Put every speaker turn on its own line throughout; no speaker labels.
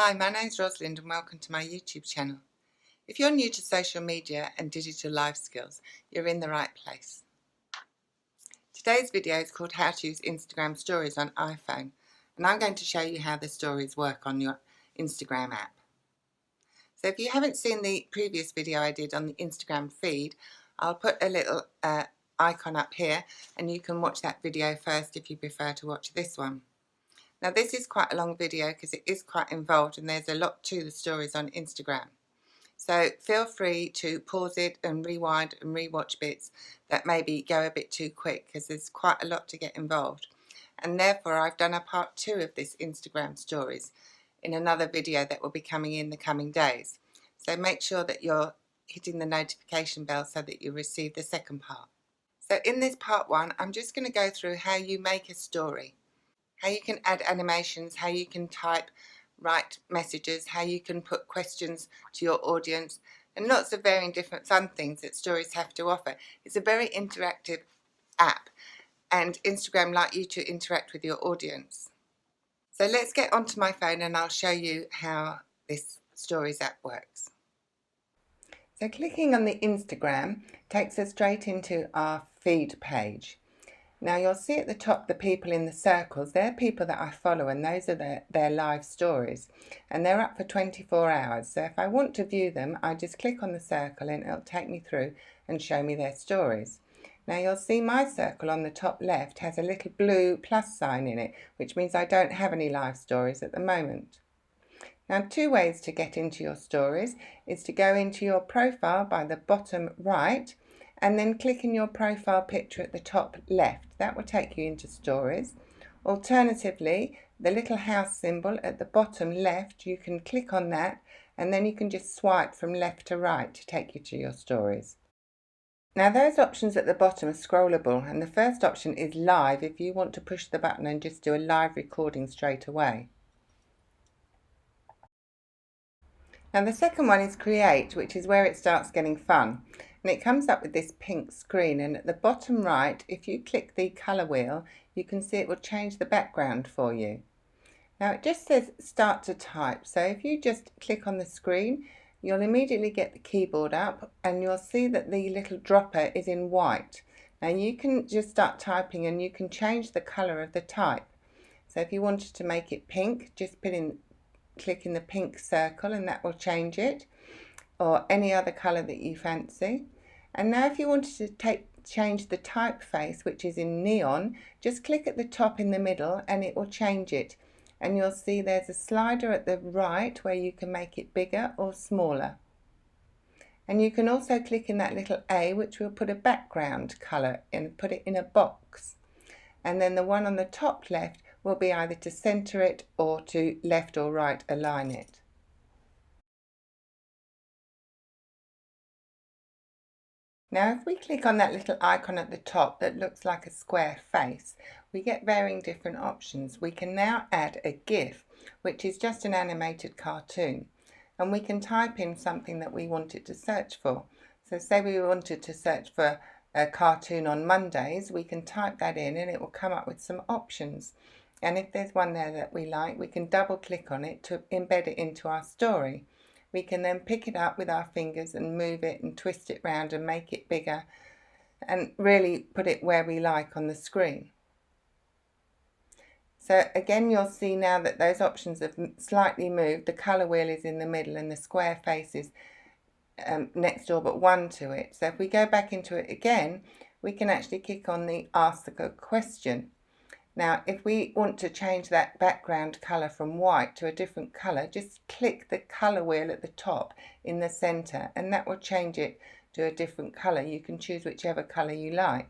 Hi, my name's Rosalind and welcome to my YouTube channel. If you're new to social media and digital life skills, you're in the right place. Today's video is called How to Use Instagram Stories on iPhone, and I'm going to show you how the stories work on your Instagram app. So if you haven't seen the previous video I did on the Instagram feed, I'll put a little icon up here and you can watch that video first if you prefer to watch this one. Now this is quite a long video because it is quite involved and there's a lot to the stories on Instagram. So feel free to pause it and rewind and rewatch bits that maybe go a bit too quick because there's quite a lot to get involved. And therefore I've done a part 2 of this Instagram stories in another video that will be coming in the coming days. So make sure that you're hitting the notification bell so that you receive the second part. So in this part 1 I'm just going to go through how you make a story. How you can add animations, how you can type, write messages, how you can put questions to your audience, and lots of varying different fun things that stories have to offer. It's a very interactive app, and Instagram like you to interact with your audience. So let's get onto my phone and I'll show you how this stories app works. So clicking on the Instagram takes us straight into our feed page. Now you'll see at the top the people in the circles. They're people that I follow and those are their live stories, and they're up for 24 hours. So if I want to view them, I just click on the circle and it'll take me through and show me their stories. Now you'll see my circle on the top left has a little blue plus sign in it, which means I don't have any live stories at the moment. Now 2 ways to get into your stories is to go into your profile by the bottom right and then click in your profile picture at the top left. That will take you into stories. Alternatively, the little house symbol at the bottom left, you can click on that and then you can just swipe from left to right to take you to your stories. Now those options at the bottom are scrollable, and the first option is live if you want to push the button and just do a live recording straight away. Now the second one is create, which is where it starts getting fun. And it comes up with this pink screen, and at the bottom right, if you click the colour wheel, you can see it will change the background for you. Now it just says start to type, so if you just click on the screen, you'll immediately get the keyboard up and you'll see that the little dropper is in white. Now you can just start typing and you can change the colour of the type. So if you wanted to make it pink, just click in the pink circle and that will change it, or any other colour that you fancy. And now if you wanted to change the typeface, which is in neon, just click at the top in the middle and it will change it. And you'll see there's a slider at the right where you can make it bigger or smaller. And you can also click in that little A, which will put a background colour and put it in a box. And then the one on the top left will be either to centre it or to left or right align it. Now if we click on that little icon at the top that looks like a square face, we get varying different options. We can now add a GIF, which is just an animated cartoon, and we can type in something that we wanted to search for. So say we wanted to search for a cartoon on Mondays, we can type that in and it will come up with some options. And if there's one there that we like, we can double click on it to embed it into our story. We can then pick it up with our fingers and move it and twist it round and make it bigger and really put it where we like on the screen. So again, you'll see now that those options have slightly moved. The colour wheel is in the middle and the square face is next door but one to it. So if we go back into it again, we can actually click on the ask a question. Now if we want to change that background colour from white to a different colour, just click the colour wheel at the top in the centre and that will change it to a different colour. You can choose whichever colour you like.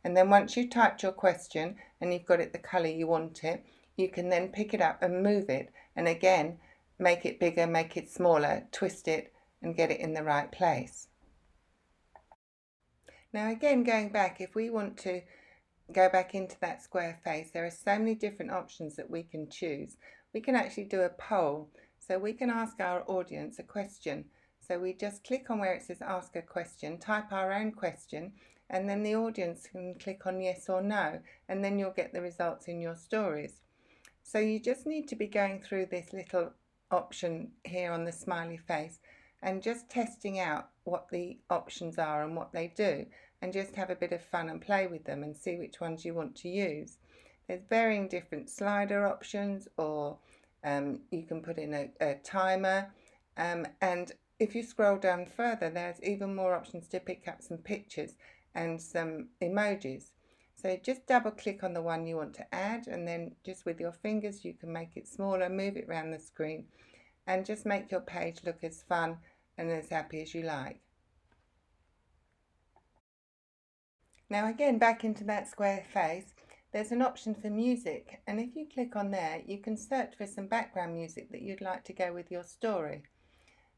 And then once you've typed your question and you've got it the colour you want it, you can then pick it up and move it and again make it bigger, make it smaller, twist it and get it in the right place. Now again, going back, if we want to go back into that square face, there are so many different options that we can choose. We can actually do a poll, so we can ask our audience a question. So we just click on where it says ask a question, type our own question, and then the audience can click on yes or no, and then you'll get the results in your stories. So you just need to be going through this little option here on the smiley face and just testing out what the options are and what they do, and just have a bit of fun and play with them and see which ones you want to use. There's varying different slider options, or you can put in a timer, and if you scroll down further, there's even more options to pick up some pictures and some emojis. So just double click on the one you want to add, and then just with your fingers you can make it smaller, move it around the screen, and just make your page look as fun and as happy as you like. Now again, back into that square face, there's an option for music, and if you click on there you can search for some background music that you'd like to go with your story.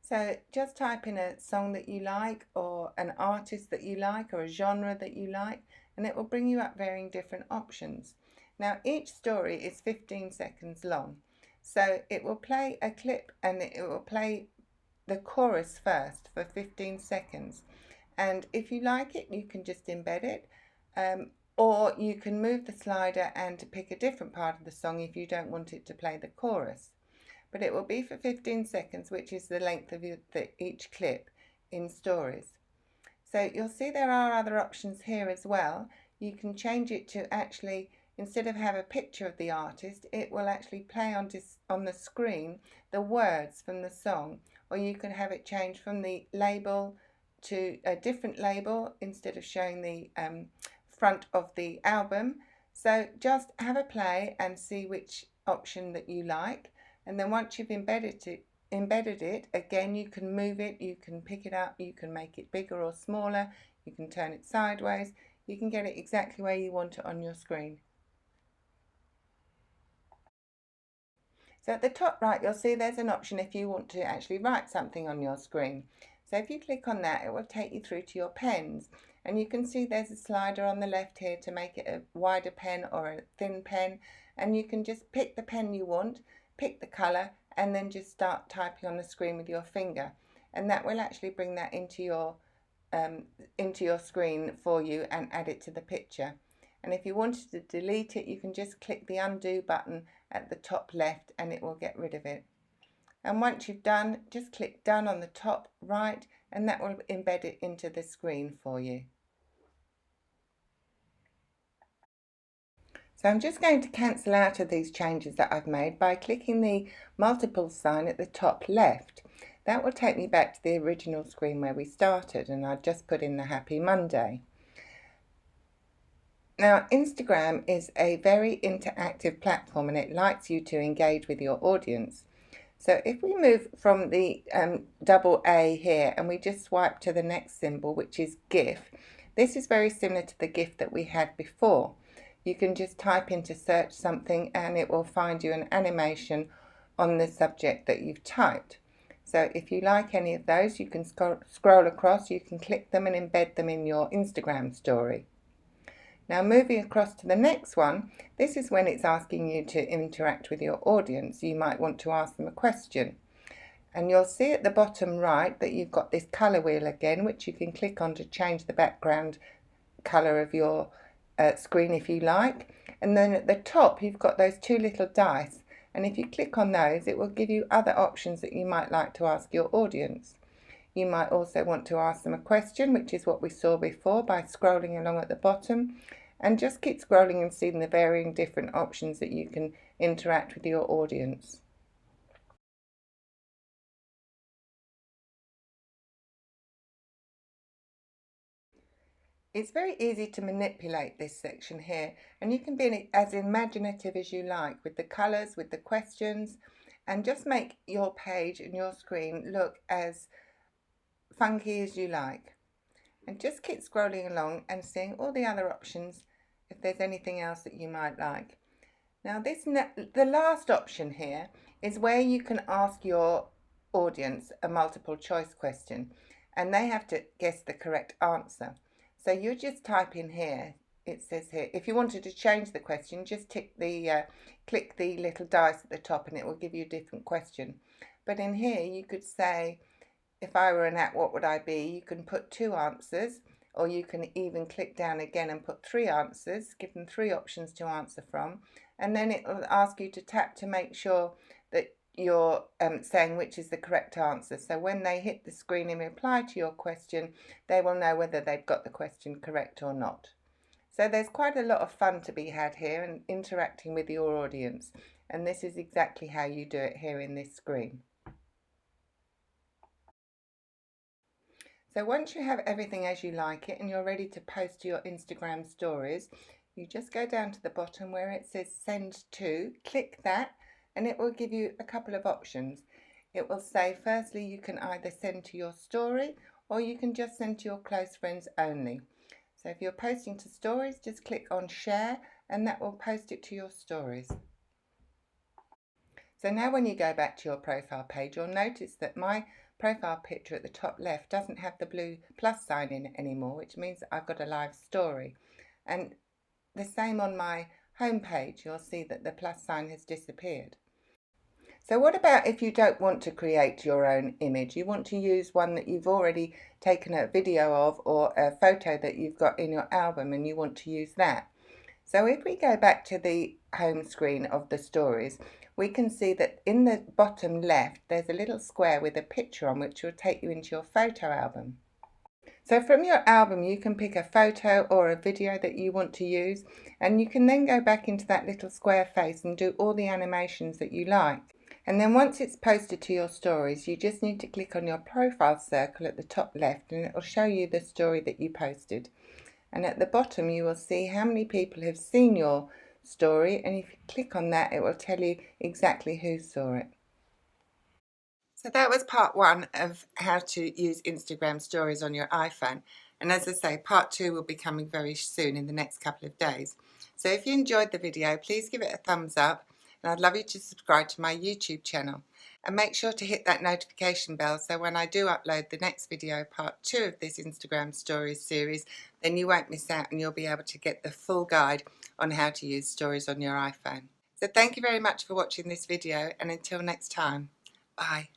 So just type in a song that you like, or an artist that you like, or a genre that you like, and it will bring you up varying different options. Now each story is 15 seconds long, so it will play a clip and it will play the chorus first for 15 seconds. And if you like it, you can just embed it, or you can move the slider and pick a different part of the song if you don't want it to play the chorus. But it will be for 15 seconds, which is the length of each clip in stories. So you'll see there are other options here as well. You can change it to actually, instead of have a picture of the artist, it will actually play on the screen the words from the song, or you can have it change from the label to a different label instead of showing the front of the album. So just have a play and see which option that you like, and then once you've embedded it, again you can move it, you can pick it up, you can make it bigger or smaller, you can turn it sideways, you can get it exactly where you want it on your screen. So at the top right you'll see there's an option if you want to actually write something on your screen. So if you click on that, it will take you through to your pens, and you can see there's a slider on the left here to make it a wider pen or a thin pen, and you can just pick the pen you want, pick the colour, and then just start typing on the screen with your finger, and that will actually bring that into your screen for you and add it to the picture. And if you wanted to delete it, you can just click the undo button at the top left and it will get rid of it. And once you've done, just click done on the top right, and that will embed it into the screen for you. So I'm just going to cancel out of these changes that I've made by clicking the multiple sign at the top left. That will take me back to the original screen where we started, and I've just put in the Happy Monday. Now Instagram is a very interactive platform and it likes you to engage with your audience. So if we move from the double A here and we just swipe to the next symbol, which is GIF, this is very similar to the GIF that we had before. You can just type into search something and it will find you an animation on the subject that you've typed. So if you like any of those, you can scroll across, you can click them and embed them in your Instagram story. Now moving across to the next one, this is when it's asking you to interact with your audience. You might want to ask them a question. And you'll see at the bottom right that you've got this colour wheel again, which you can click on to change the background colour of your screen if you like. And then at the top you've got those two little dice, and if you click on those it will give you other options that you might like to ask your audience. You might also want to ask them a question, which is what we saw before, by scrolling along at the bottom, and just keep scrolling and seeing the varying different options that you can interact with your audience. It's very easy to manipulate this section here, and you can be as imaginative as you like with the colours, with the questions, and just make your page and your screen look as funky as you like. And just keep scrolling along and seeing all the other options if there's anything else that you might like. Now the last option here is where you can ask your audience a multiple choice question and they have to guess the correct answer. So you just type in here, it says here, if you wanted to change the question, just click the little dice at the top and it will give you a different question. But in here you could say, if I were an ant, what would I be? You can put 2 answers, or you can even click down again and put 3 answers, give them 3 options to answer from, and then it will ask you to tap to make sure that you're saying which is the correct answer. So when they hit the screen in reply to your question, they will know whether they've got the question correct or not. So there's quite a lot of fun to be had here and interacting with your audience, and this is exactly how you do it here in this screen. So once you have everything as you like it and you're ready to post to your Instagram stories, you just go down to the bottom where it says send to, click that, and it will give you a couple of options. It will say firstly you can either send to your story or you can just send to your close friends only. So if you're posting to stories, just click on share and that will post it to your stories. So now when you go back to your profile page, you'll notice that my profile picture at the top left doesn't have the blue plus sign in it anymore, which means that I've got a live story. And the same on my home page, you'll see that the plus sign has disappeared. So what about if you don't want to create your own image? You want to use one that you've already taken a video of or a photo that you've got in your album and you want to use that. So if we go back to the home screen of the stories, we can see that in the bottom left there's a little square with a picture on which will take you into your photo album. So from your album you can pick a photo or a video that you want to use, and you can then go back into that little square face and do all the animations that you like. And then once it's posted to your stories, you just need to click on your profile circle at the top left and it will show you the story that you posted. And at the bottom you will see how many people have seen your story, and if you click on that it will tell you exactly who saw it. So that was part one of how to use Instagram stories on your iPhone, and as I say, part two will be coming very soon in the next couple of days. So if you enjoyed the video, please give it a thumbs up, and I'd love you to subscribe to my YouTube channel. And make sure to hit that notification bell so when I do upload the next video, part 2 of this Instagram Stories series, then you won't miss out and you'll be able to get the full guide on how to use stories on your iPhone. So thank you very much for watching this video, and until next time, bye.